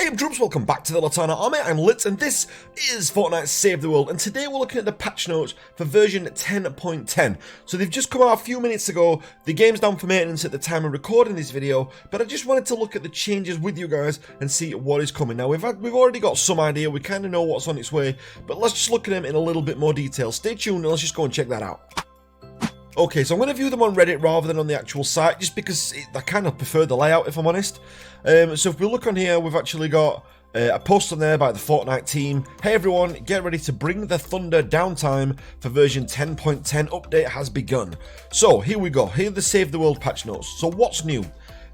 Hey troops, welcome back to the Litanah Army. I'm Lit and this is Fortnite Save the World, and today we're looking at the patch notes for version 10.10. So they've just come out a few minutes ago. The game's down for maintenance at the time of recording this video, but I just wanted to look at the changes with you guys and see what is coming. Now we've already got some idea, we kind of know what's on its way, but let's just look at them in a little bit more detail. Stay tuned and let's just go and check that out. Okay, so I'm going to view them on Reddit rather than on the actual site, just because I kind of prefer the layout, if I'm honest. So if we look on here, we've actually got a post on there by the Fortnite team. Hey everyone, get ready to bring the thunder. Downtime for version 10.10 update has begun. So here we go, here are the Save the World patch notes. So what's new?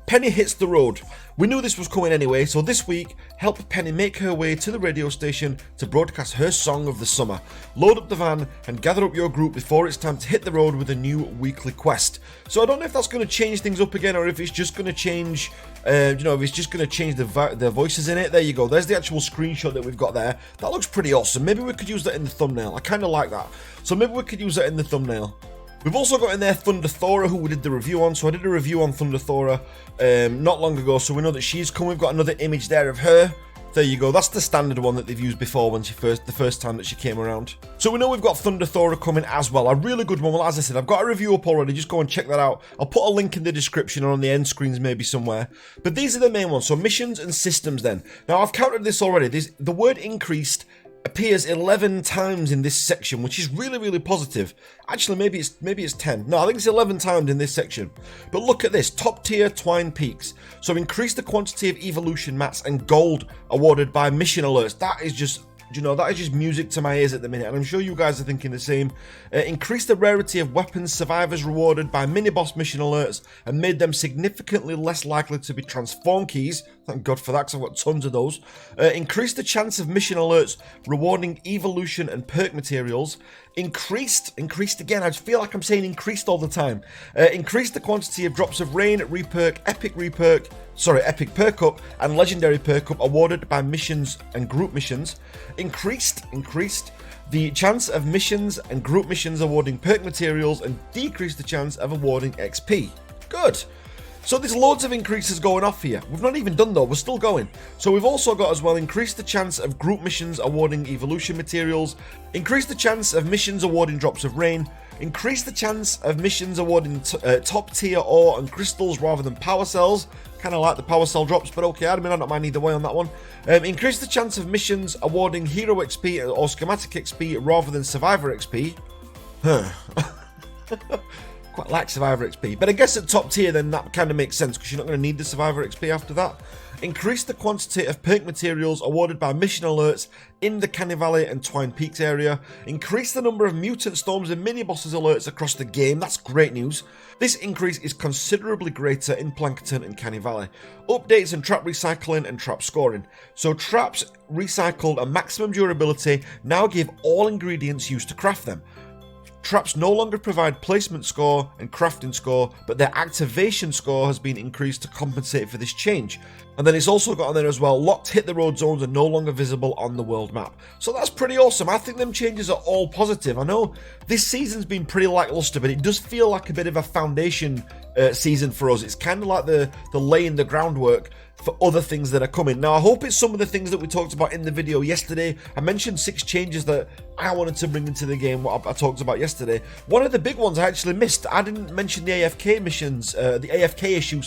Penny hits the road. We knew this was coming anyway, so this week, help Penny make her way to the radio station to broadcast her song of the summer. Load up the van and gather up your group before it's time to hit the road with a new weekly quest. So I don't know if that's going to change things up again, or if it's just going to change, if it's just going to change the voices in it. There you go, there's the actual screenshot that we've got there. That looks pretty awesome. Maybe we could use that in the thumbnail. I kind of like that. So maybe we could use that in the thumbnail. We've also got in there Thunder Thora, who we did the review on. So I did a review on Thunder Thora not long ago, so we know that she's come. We've got another image there of her. There you go, that's the standard one that they've used before when the first time that she came around. So we know we've got Thunder Thora coming as well, a really good one. Well, as I said, I've got a review up already, just go and check that out. I'll put a link in the description or on the end screens maybe somewhere. But these are the main ones, so missions and systems then. Now I've counted this already, the word increased appears 11 times in this section, which is really positive. Actually, maybe it's 10. No, I think it's 11 times in this section. But look at this, top tier twine peaks. So increase the quantity of evolution mats and gold awarded by mission alerts. That is just, that is just music to my ears at the minute, and I'm sure you guys are thinking the same. Increase the rarity of weapons survivors rewarded by mini-boss mission alerts and made them significantly less likely to be transform keys. Thank God for that, because I've got tons of those. Increase the chance of mission alerts rewarding evolution and perk materials. Increased again, I just feel like I'm saying increased all the time. Increase the quantity of drops of rain, reperk, epic perk up and legendary perk up awarded by missions and group missions. Increased the chance of missions and group missions awarding perk materials, and decreased the chance of awarding XP. Good. So there's loads of increases going off here. We've not even done though, we're still going. So we've also got as well, increase the chance of group missions awarding evolution materials, increase the chance of missions awarding drops of rain, increase the chance of missions awarding top tier ore and crystals rather than power cells. Kind of like the power cell drops, but okay, I don't mind either way on that one. Increase the chance of missions awarding hero XP or schematic XP rather than survivor XP. Quite like survivor XP, but I guess at top tier then that kind of makes sense, because you're not going to need the survivor XP after that. Increase the quantity of perk materials awarded by mission alerts in the Canny Valley and Twine Peaks area. Increase the number of mutant storms and mini bosses alerts across the game. That's great news. This increase is considerably greater in Plankerton and Canny Valley. Updates in trap recycling and trap scoring. So traps recycled and maximum durability now give all ingredients used to craft them. Traps no longer provide placement score and crafting score, but their activation score has been increased to compensate for this change. And then it's also got on there as well, locked hit the road zones are no longer visible on the world map. So that's pretty awesome. I think them changes are all positive. I know this season's been pretty lackluster, but it does feel like a bit of a foundation season for us. It's kind of like the laying the groundwork for other things that are coming. Now I hope it's some of the things that we talked about in the video yesterday. I mentioned 6 changes that I wanted to bring into the game, what I talked about yesterday. One of the big ones I actually missed. I didn't mention the AFK missions, the AFK issue,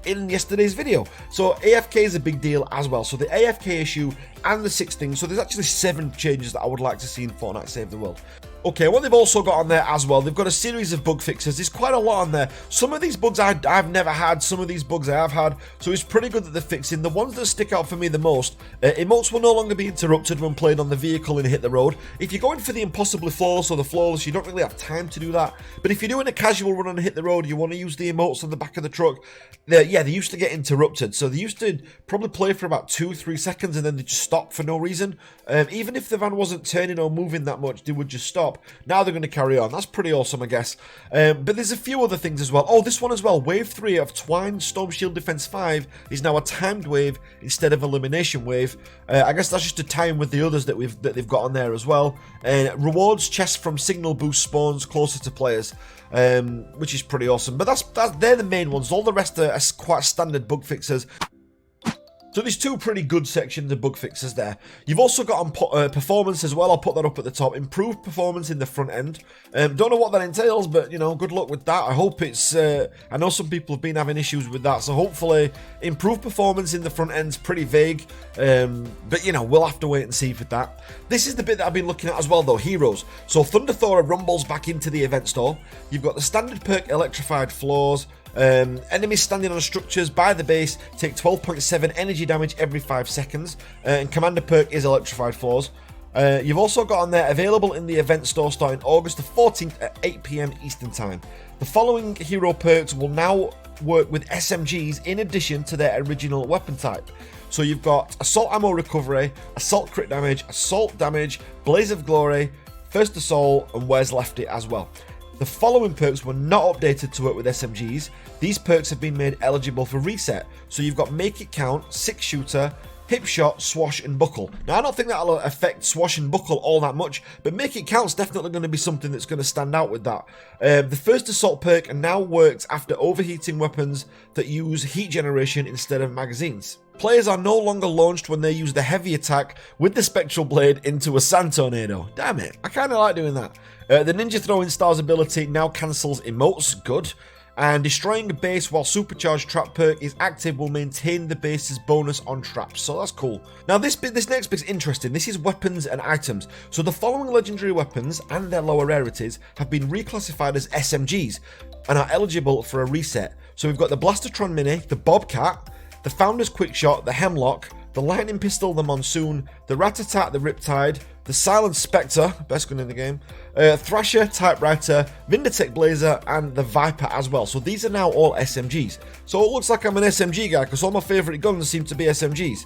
in yesterday's video. So AFK is a big deal as well. So the AFK issue and the 6 things. So there's actually 7 changes that I would like to see in Fortnite Save the World. Okay, what they've also got on there as well, they've got a series of bug fixes. There's quite a lot on there. Some of these bugs I've never had, some of these bugs I have had, so it's pretty good that they're fixing. The ones that stick out for me the most, emotes will no longer be interrupted when playing on the vehicle and hit the road. If you're going for the impossibly flawless or the flawless, you don't really have time to do that. But if you're doing a casual run and hit the road, you want to use the emotes on the back of the truck, they used to get interrupted. So they used to probably play for about 2-3 seconds and then they just stop for no reason. Even if the van wasn't turning or moving that much, they would just stop. Now they're going to carry on. That's pretty awesome, I guess. But there's a few other things as well. Oh, this one as well. Wave 3 of Twine Storm Shield Defense 5 is now a timed wave instead of elimination wave. I guess that's just to time with the others that they've got on there as well. And rewards chests from signal boost spawns closer to players, which is pretty awesome. But they're the main ones. All the rest are quite standard bug fixes. So there's two pretty good sections of bug fixes there. You've also got on performance as well. I'll put that up at the top. Improved performance in the front end. Don't know what that entails, but you know, good luck with that. I hope it's. I know some people have been having issues with that, so hopefully improved performance in the front end's pretty vague. But you know, we'll have to wait and see for that. This is the bit that I've been looking at as well, though. Heroes. So Thunder Thora rumbles back into the event store. You've got the standard perk Electrified Floors. Enemies standing on structures by the base take 12.7 energy damage every 5 seconds, and commander perk is Electrified Floors. You've also got on there available in the event store starting August the 14th at 8 PM Eastern Time. The following hero perks will now work with SMGs in addition to their original weapon type. So you've got Assault Ammo Recovery, Assault Crit Damage, Assault Damage, Blaze of Glory, First Assault, and Where's Lefty as well. The following perks were not updated to work with SMGs. These perks have been made eligible for reset. So you've got Make It Count, 6-shooter, Hip Shot, Swash, and Buckle. Now, I don't think that'll affect Swash and Buckle all that much, but Make It Count's definitely going to be something that's going to stand out with that. The First Assault perk now works after overheating weapons that use heat generation instead of magazines. Players are no longer launched when they use the heavy attack with the Spectral Blade into a Sand Tornado. Damn it, I kind of like doing that. The Ninja Throwing Stars ability now cancels emotes, good. And destroying a base while Supercharged Trap perk is active will maintain the base's bonus on traps, so that's cool. Now this next bit's interesting. This is weapons and items. So the following legendary weapons and their lower rarities have been reclassified as SMGs and are eligible for a reset. So we've got the Blastertron Mini, the Bobcat, the Founder's Quickshot, the Hemlock, the Lightning Pistol, the Monsoon, the Rat-a-Tat, the Riptide, the Silent Spectre, best gun in the game, Thrasher, Typewriter, Vindertech Blazer, and the Viper as well. So these are now all SMGs. So it looks like I'm an SMG guy because all my favourite guns seem to be SMGs.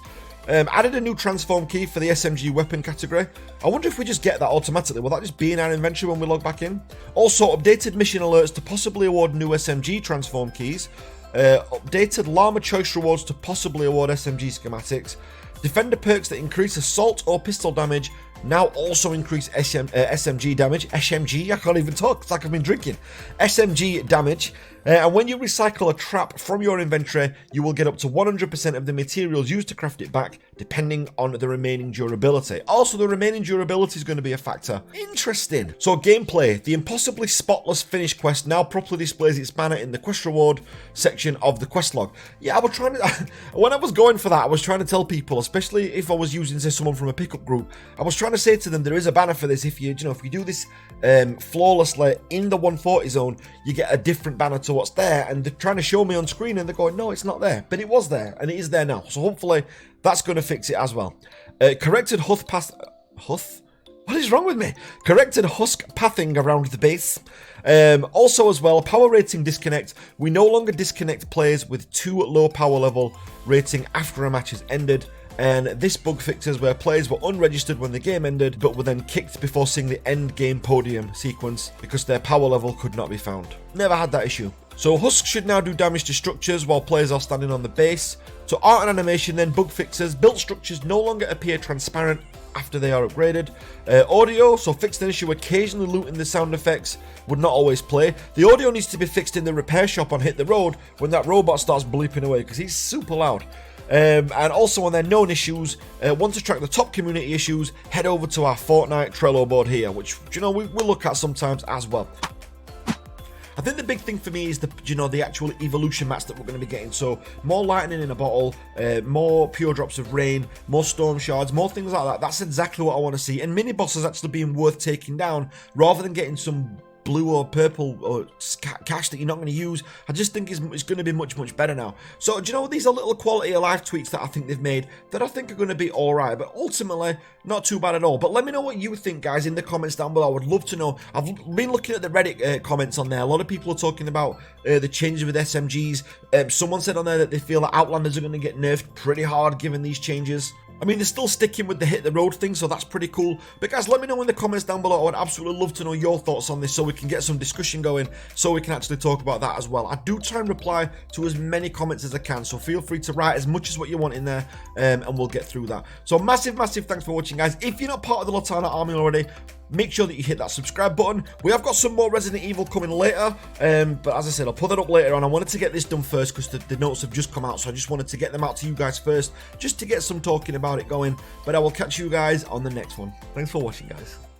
Added a new transform key for the SMG weapon category. I wonder if we just get that automatically. Will that just be in our inventory when we log back in? Also, updated mission alerts to possibly award new SMG transform keys. Updated Llama choice rewards to possibly award SMG schematics. Defender perks that increase assault or pistol damage now also increase SMG damage. SMG? I can't even talk. It's like I've been drinking. SMG damage. And when you recycle a trap from your inventory, you will get up to 100% of the materials used to craft it back, depending on the remaining durability. Also, the remaining durability is going to be a factor. Interesting. So, gameplay. The impossibly spotless finish quest now properly displays its banner in the quest reward section of the quest log. Yeah, I was trying to... when I was going for that, I was trying to tell people, especially if I was using, say, someone from a pickup group, I was trying to say to them, there is a banner for this. If you do this flawlessly in the 140 zone, you get a different banner to what's there, and they're trying to show me on screen and they're going, no, it's not there, but it was there and it is there now, so hopefully that's going to fix it as well. Corrected Husk pathing around the base. Also as well, power rating disconnect. We no longer disconnect players with too low power level rating after a match has ended. And this bug fixes where players were unregistered when the game ended, but were then kicked before seeing the end game podium sequence because their power level could not be found. Never had that issue. So Husk should now do damage to structures while players are standing on the base. So art and animation, then bug fixes. Built structures no longer appear transparent after they are upgraded. Audio, so fixed an issue occasionally looting the sound effects would not always play. The audio needs to be fixed in the repair shop on Hit the Road when that robot starts bleeping away because he's super loud. And also on their known issues, want to track the top community issues, head over to our Fortnite Trello board here, which, we'll look at sometimes as well. I think the big thing for me is the actual evolution mats that we're going to be getting. So more lightning in a bottle, more pure drops of rain, more storm shards, more things like that. That's exactly what I want to see. And mini bosses actually being worth taking down rather than getting some blue or purple or cash that you're not going to use. I just think it's going to be much better now. So these are little quality of life tweaks that I think they've made that I think are going to be alright, but ultimately not too bad at all. But let me know what you think, guys, in the comments down below. I would love to know. I've been looking at the Reddit comments on there. A lot of people are talking about the changes with SMGs. Someone said on there that they feel that Outlanders are going to get nerfed pretty hard given these changes. I mean, they're still sticking with the hit the road thing, so that's pretty cool. But guys, let me know in the comments down below. I would absolutely love to know your thoughts on this so we can get some discussion going, so we can actually talk about that as well. I do try and reply to as many comments as I can, so feel free to write as much as what you want in there, and we'll get through that. So massive thanks for watching, guys. If you're not part of the Litanah Army already, make sure that you hit that subscribe button. We have got some more Resident Evil coming later, but as I said, I'll put that up later on. I wanted to get this done first because the notes have just come out, so I just wanted to get them out to you guys first, just to get some talking about it going. But I will catch you guys on the next one. Thanks for watching, guys.